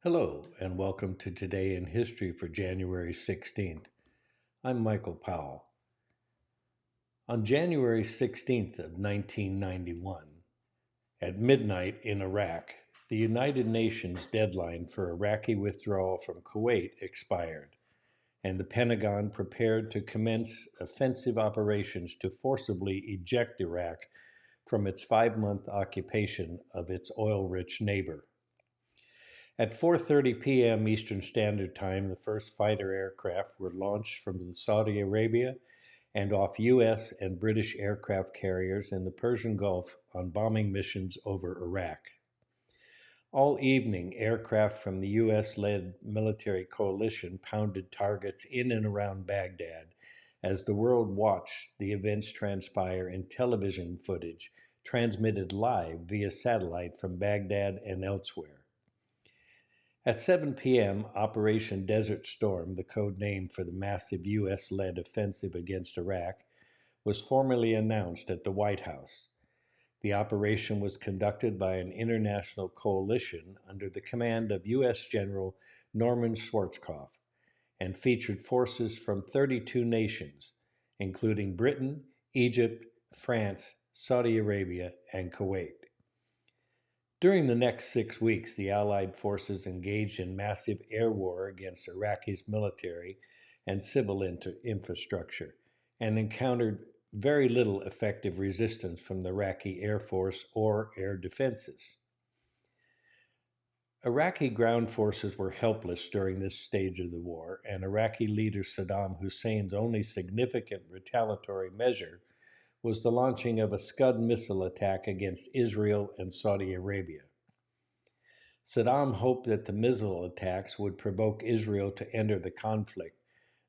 Hello, and welcome to Today in History for January 16th. I'm Michael Powell. On January 16th of 1991, at midnight in Iraq, the United Nations deadline for Iraqi withdrawal from Kuwait expired, and the Pentagon prepared to commence offensive operations to forcibly eject Iraq from its 5-month occupation of its oil-rich neighbor. At 4:30 p.m. Eastern Standard Time, the first fighter aircraft were launched from Saudi Arabia and off U.S. and British aircraft carriers in the Persian Gulf on bombing missions over Iraq. All evening, aircraft from the U.S.-led military coalition pounded targets in and around Baghdad as the world watched the events transpire in television footage transmitted live via satellite from Baghdad and elsewhere. At 7 p.m., Operation Desert Storm, the code name for the massive U.S.-led offensive against Iraq, was formally announced at the White House. The operation was conducted by an international coalition under the command of U.S. General Norman Schwarzkopf and featured forces from 32 nations, including Britain, Egypt, France, Saudi Arabia, and Kuwait. During the next 6 weeks, the Allied forces engaged in massive air war against Iraqi's military and civil infrastructure and encountered very little effective resistance from the Iraqi Air Force or air defenses. Iraqi ground forces were helpless during this stage of the war, and Iraqi leader Saddam Hussein's only significant retaliatory measure was the launching of a Scud missile attack against Israel and Saudi Arabia. Saddam hoped that the missile attacks would provoke Israel to enter the conflict,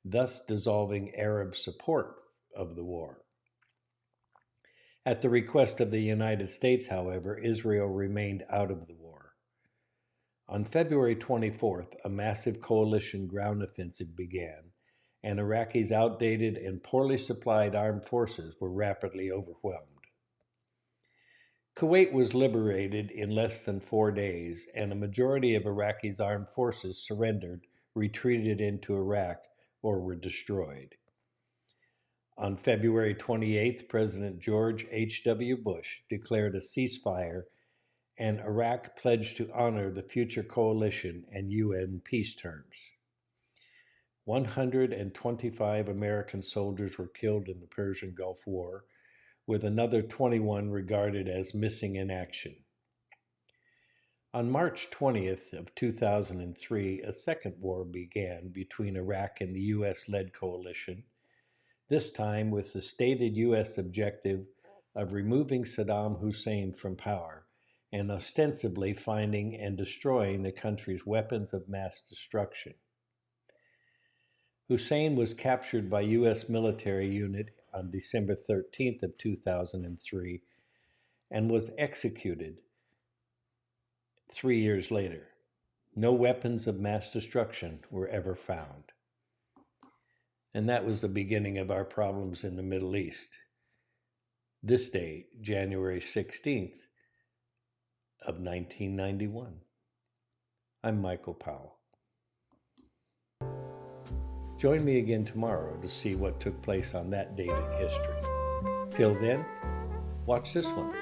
thus dissolving Arab support of the war. At the request of the United States, however, Israel remained out of the war. On February 24th, a massive coalition ground offensive began, and Iraqi's outdated and poorly supplied armed forces were rapidly overwhelmed. Kuwait was liberated in less than 4 days, and a majority of Iraqi's armed forces surrendered, retreated into Iraq, or were destroyed. On February 28th, President George H.W. Bush declared a ceasefire, and Iraq pledged to honor the future coalition and UN peace terms. 125 American soldiers were killed in the Persian Gulf War, with another 21 regarded as missing in action. On March 20th of 2003, a second war began between Iraq and the U.S.-led coalition, this time with the stated U.S. objective of removing Saddam Hussein from power and ostensibly finding and destroying the country's weapons of mass destruction. Hussein was captured by U.S. military unit on December 13th of 2003 and was executed 3 years later. No weapons of mass destruction were ever found. And that was the beginning of our problems in the Middle East. This day, January 16th of 1991. I'm Michael Powell. Join me again tomorrow to see what took place on that date in history. Till then, watch this one.